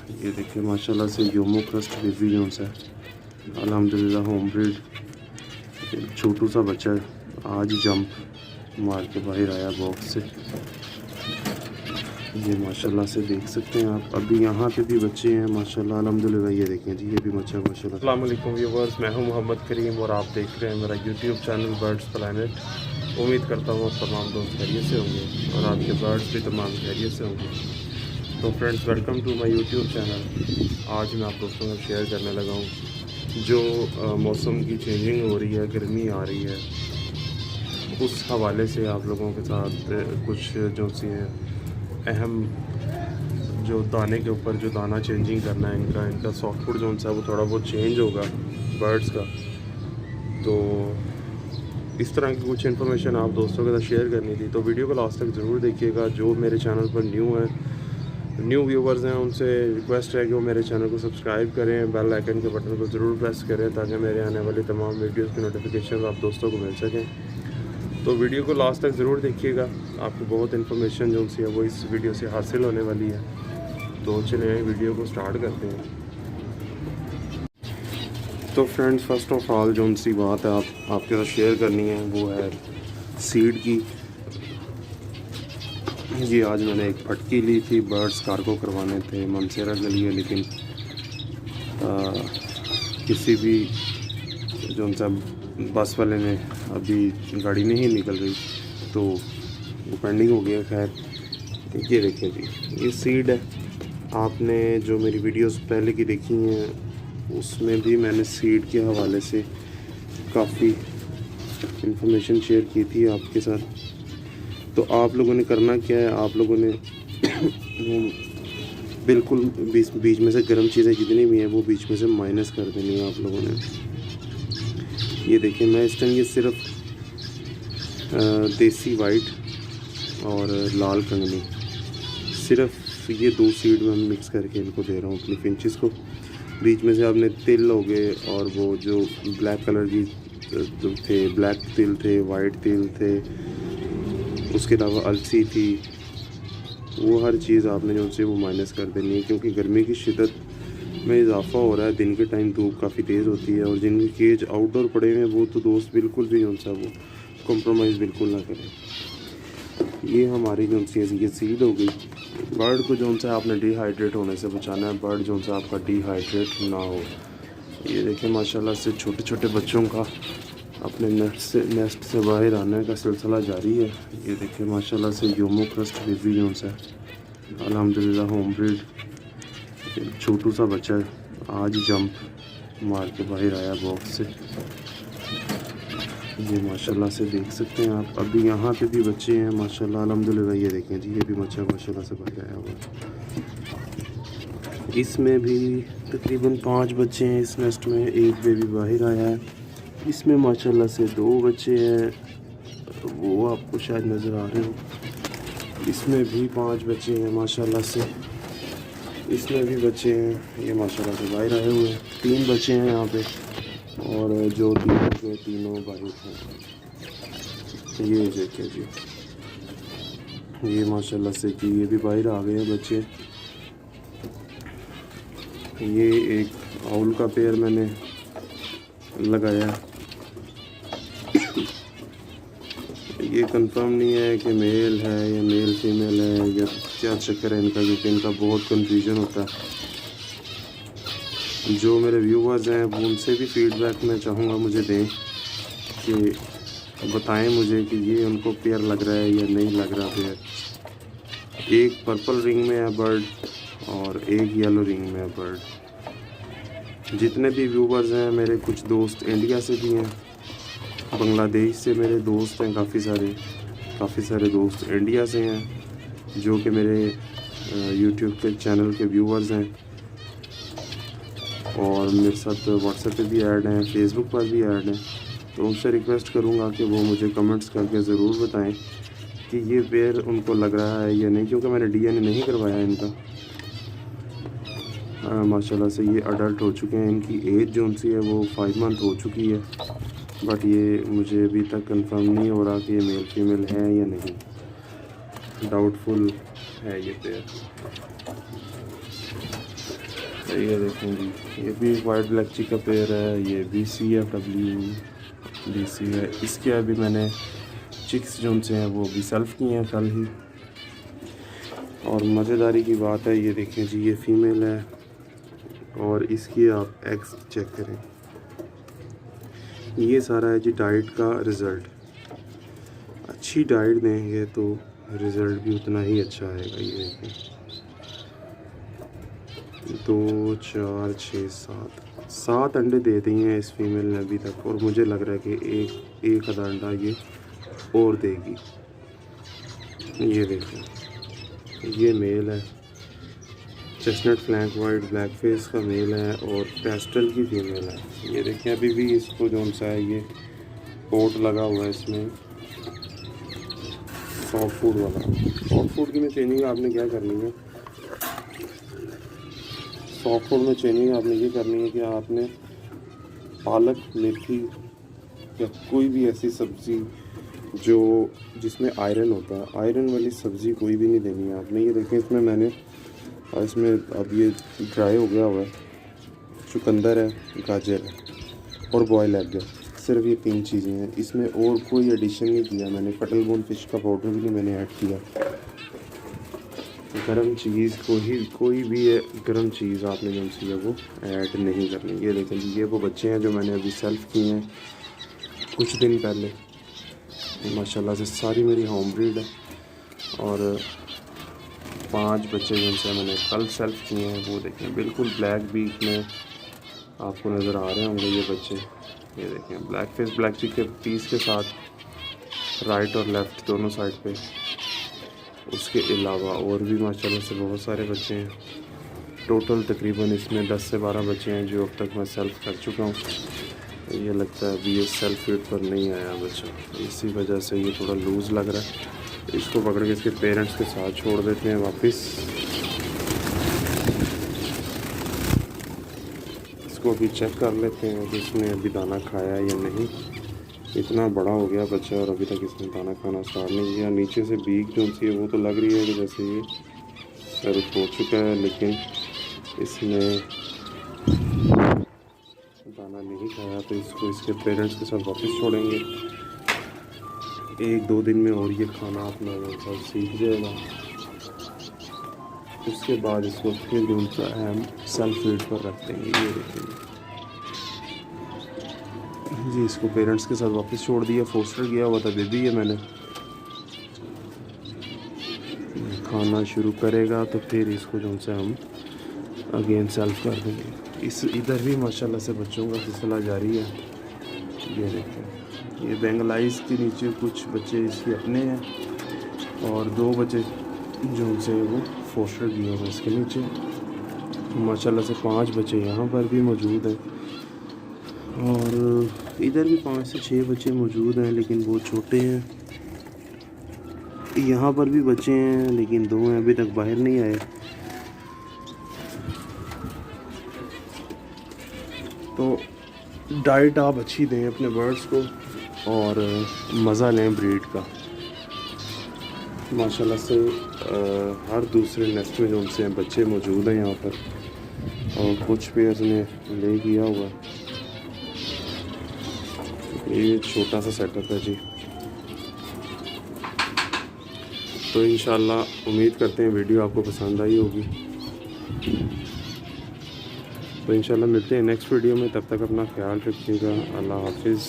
ये देखिए माशाल्लाह से योमो क्रस्ट बेबी जो है अल्हम्दुलिल्लाह होम ब्रीड। छोटू सा बच्चा है, आज जंप मार के बाहर आया बॉक्स से। ये माशाल्लाह से देख सकते हैं आप। अभी यहाँ पे भी बच्चे हैं माशाल्लाह अल्हम्दुलिल्लाह। ये देखें जी, ये भी बच्चा माशाल्लाह। अस्सलाम वालेकुम व्यूअर्स, मैं हूँ मोहम्मद करीम और आप देख रहे हैं मेरा यूट्यूब चैनल बर्ड्स प्लैनेट। उम्मीद करता हूँ तमाम दोस्त खैरियत से होंगे और आपके बर्ड्स भी तमाम खैरियत से होंगे। तो friends, welcome to my YouTube channel. आज मैं आप दोस्तों को शेयर करने लगा हूँ जो मौसम की चेंजिंग हो रही है, गर्मी आ रही है, उस हवाले से आप लोगों के साथ कुछ जो सी अहम जो दाने के ऊपर जो दाना चेंजिंग करना है इनका सॉफ्ट फूड जो सा वो थोड़ा बहुत चेंज होगा बर्ड्स का। तो इस तरह की कुछ इन्फॉर्मेशन आप दोस्तों के साथ शेयर करनी थी, तो वीडियो को लास्ट तक ज़रूर देखिएगा। जो मेरे चैनल पर न्यू व्यूवर्स हैं उनसे रिक्वेस्ट है कि वो मेरे चैनल को सब्सक्राइब करें, बेल आइकन के बटन को ज़रूर प्रेस करें ताकि मेरे आने वाली तमाम वीडियोज़ की नोटिफिकेशन आप दोस्तों को मिल सकें। तो वीडियो को लास्ट तक ज़रूर देखिएगा, आपको बहुत इन्फॉर्मेशन जो सी है वो इस वीडियो से हासिल होने वाली है। तो चलिए वीडियो को स्टार्ट करते हैं। तो फ्रेंड्स, फर्स्ट ऑफ ऑल जो सी बात है आपके साथ शेयर करनी है वो है सीड की। ये आज मैंने एक फटकी ली थी, बर्ड्स कार्गो करवाने थे मनसेरा के लिए, लेकिन किसी भी जो सा बस वाले ने अभी गाड़ी नहीं निकल रही तो वो पेंडिंग हो गया। खैर, ये देखें जी, ये सीड है। आपने जो मेरी वीडियोस पहले की देखी हैं उसमें भी मैंने सीड के हवाले से काफ़ी इन्फॉर्मेशन शेयर की थी आपके साथ। तो आप लोगों ने करना क्या है, आप लोगों ने बिल्कुल बीच में से गर्म चीज़ें जितनी भी हैं वो बीच में से माइनस कर देनी है आप लोगों ने। ये देखिए, मैं इस टाइम ये सिर्फ देसी वाइट और लाल कंगनी, सिर्फ ये दो सीड में मिक्स करके इनको दे रहा हूँ अपनी फिंचेस को। बीच में से आपने तिल हो गए और वो जो ब्लैक कलर की थे, ब्लैक तिल थे, वाइट तिल थे, उसके अलावा अलसी थी, वो हर चीज़ आपने जो से वो माइनस कर देनी है, क्योंकि गर्मी की शिद्दत में इजाफा हो रहा है। दिन के टाइम धूप काफ़ी तेज़ होती है और जिनके केज आउटडोर पड़े हुए हैं वो तो दोस्त बिल्कुल भी जो सा वो कॉम्प्रोमाइज़ बिल्कुल ना करें। ये हमारी जो सी ये सीड हो गई। बर्ड को जो सा आपने डिहाइड्रेट होने से बचाना है, बर्ड जो सा आपका डिहाइड्रेट ना हो। ये देखें माशाल्लाह से छोटे छोटे बच्चों का अपने नेस्ट से बाहर आने का सिलसिला जारी है। ये देखें माशाल्लाह से योमो क्रस्ट बेबी जो सा अल्हम्दुलिल्लाह होम ब्रीड। छोटू सा बच्चा है, आज जंप मार के बाहर आया बॉक्स से। ये माशाल्लाह से देख सकते हैं आप। अभी यहाँ पे भी बच्चे हैं माशाल्लाह अल्हम्दुलिल्लाह। ये देखें जी, ये भी बच्चा माशाल्लाह से बाहर आया हुआ है। इसमें भी तकरीबन 5 बच्चे हैं इस नेस्ट में, एक बेबी बाहर आया है। इसमें माशाल्लाह से 2 बच्चे हैं, वो आपको शायद नज़र आ रहे हो। इसमें भी 5 बच्चे हैं माशाल्लाह से, इसमें भी बच्चे हैं। ये माशाल्लाह से बाहर आए हुए हैं। 3 बच्चे हैं यहाँ पे और जो तीनों बाहर हैं। ये देखिए जी, ये माशाल्लाह से कि ये भी बाहर आ गए हैं बच्चे। ये एक आउल का पेयर मैंने लगाया। ये कंफर्म नहीं है कि मेल है या मेल फीमेल है या क्या चक्कर है इनका, क्योंकि इनका बहुत कंफ्यूजन होता है। जो मेरे व्यूवर्स हैं वो उनसे भी फीडबैक मैं चाहूँगा मुझे दें कि बताएं मुझे कि ये उनको पेयर लग रहा है या नहीं लग रहा पेयर। एक पर्पल रिंग में है बर्ड और एक येलो रिंग में है बर्ड। जितने भी व्यूवर्स हैं मेरे, कुछ दोस्त इंडिया से भी हैं, बांग्लादेश से मेरे दोस्त हैं, काफ़ी सारे दोस्त इंडिया से हैं जो कि मेरे यूट्यूब के चैनल के व्यूवर्स हैं और मेरे साथ व्हाट्सएप पे भी ऐड हैं, फेसबुक पर भी ऐड हैं। तो उनसे रिक्वेस्ट करूंगा कि वो मुझे कमेंट्स करके ज़रूर बताएं कि ये पेयर उनको लग रहा है या नहीं, क्योंकि मैंने डीएनए नहीं करवाया इनका। माशाल्लाह से ये अडल्ट हो चुके हैं, इनकी एज जो उनसी है वो 5 मंथ हो चुकी है, बट ये मुझे अभी तक कंफर्म नहीं हो रहा कि ये मेल फीमेल है या नहीं। डाउटफुल है ये पेयर। ये देखें जी, ये भी वाइट ब्लैक चिक का पेयर है, ये भी CFW DC है। इसके अभी मैंने चिक्स जो उनसे हैं वो भी सेल्फ किए हैं कल ही। और मज़ेदारी की बात है, ये देखें जी, ये फ़ीमेल है और इसकी आप एग्स चेक करें। ये सारा है जी डाइट का रिज़ल्ट। अच्छी डाइट देंगे तो रिज़ल्ट भी उतना ही अच्छा आएगा। ये देखें 2 4 6 7 अंडे दे दिए हैं इस फीमेल ने अभी तक, और मुझे लग रहा है कि एक आधा अंडा ये और देगी। ये देखें, ये मेल है, chestnut flank white black face का मेल है और पेस्टल की फीमेल है। ये देखें अभी भी इसको जो सा है ये पोट लगा हुआ है इसमें, सॉफ्ट फूड वाला। सॉफ्ट फूड की में ट्रेनिंग आपने क्या करनी है, सॉफ्ट फूड में ट्रेनिंग आपने ये करनी है कि आपने पालक, मेथी या कोई भी ऐसी सब्ज़ी जो जिसमें आयरन होता है, आयरन वाली सब्ज़ी कोई भी नहीं देनी है आपने। ये देखें इसमें मैंने, इसमें अब ये ड्राई हो गया हुआ है, चुकंदर है, गाजर है और बॉयल एग है। सिर्फ ये 3 चीज़ें हैं, इसमें और कोई एडिशन नहीं किया मैंने। कटल बोन फिश का पाउडर भी नहीं मैंने ऐड किया। गरम चीज़ कोई भी है, गरम चीज़ आपने जो सी है वो ऐड नहीं करनी। ये देखें जी, ये वो बच्चे हैं जो मैंने अभी सेल्फ किए हैं कुछ दिन पहले। माशाल्लाह से सारी मेरी होम ब्रीड है और 5 बच्चे जो से मैंने कल सेल्फ किए हैं। वो देखें बिल्कुल ब्लैक बीच में आपको नज़र आ रहे होंगे ये बच्चे। ये देखें ब्लैक फेस ब्लैक चिक के पीस के साथ राइट और लेफ़्ट दोनों साइड पे। उसके अलावा और भी माशाल्लाह से बहुत सारे बच्चे हैं। टोटल तकरीबन इसमें 10 से 12 बच्चे हैं जो अब तक मैं सेल्फ कर चुका हूँ। ये लगता है अभी ये सेल्फ फीड पर नहीं आया बच्चा, इसी वजह से ये थोड़ा लूज़ लग रहा है। इसको पकड़ के इसके पेरेंट्स के साथ छोड़ देते हैं वापस। इसको अभी चेक कर लेते हैं कि इसने अभी दाना खाया या नहीं। इतना बड़ा हो गया बच्चा और अभी तक इसने दाना खाना स्टार्ट नहीं किया। नीचे से बीक जो सी है वो तो लग रही है कि जैसे ये सर्व हो चुका है, लेकिन इसने दाना नहीं खाया। तो इसको इसके पेरेंट्स के साथ वापस छोड़ेंगे। 1-2 दिन में और ये खाना अपना सब सीख जाएगा। उसके बाद इसको फिर जो उनका हम सेल्फ फीड पर रख देंगे। ये देखेंगे जी, इसको पेरेंट्स के साथ वापस छोड़ दिया। फोस्टर गया हुआ था, दे दिया मैंने। खाना शुरू करेगा तो फिर इसको जो से हम अगेन सेल्फ कर देंगे। इस इधर भी माशाल्लाह से बच्चों का सिलसिला जारी है। ये देखें, ये बेंगलाइज के नीचे कुछ बच्चे इसके अपने हैं और 2 बच्चे जो उनसे वो फोस्टर किए हुए इसके नीचे। माशाल्लाह से 5 बच्चे यहाँ पर भी मौजूद हैं और इधर भी 5 से 6 बच्चे मौजूद हैं, लेकिन वो छोटे हैं। यहाँ पर भी बच्चे हैं लेकिन 2 हैं, अभी तक बाहर नहीं आए। तो डाइट आप अच्छी दें अपने बर्ड्स को और मज़ा लें ब्रीड का। माशाल्लाह से हर दूसरे नेस्ट में जो उनसे बच्चे मौजूद हैं यहाँ पर, और कुछ पेयर्स ने ले किया हुआ। ये छोटा सा सेटअप है जी। तो इंशाल्लाह उम्मीद करते हैं वीडियो आपको पसंद आई होगी। तो इंशाल्लाह मिलते हैं नेक्स्ट वीडियो में, तब तक अपना ख्याल रखिएगा। अल्लाह हाफिज़।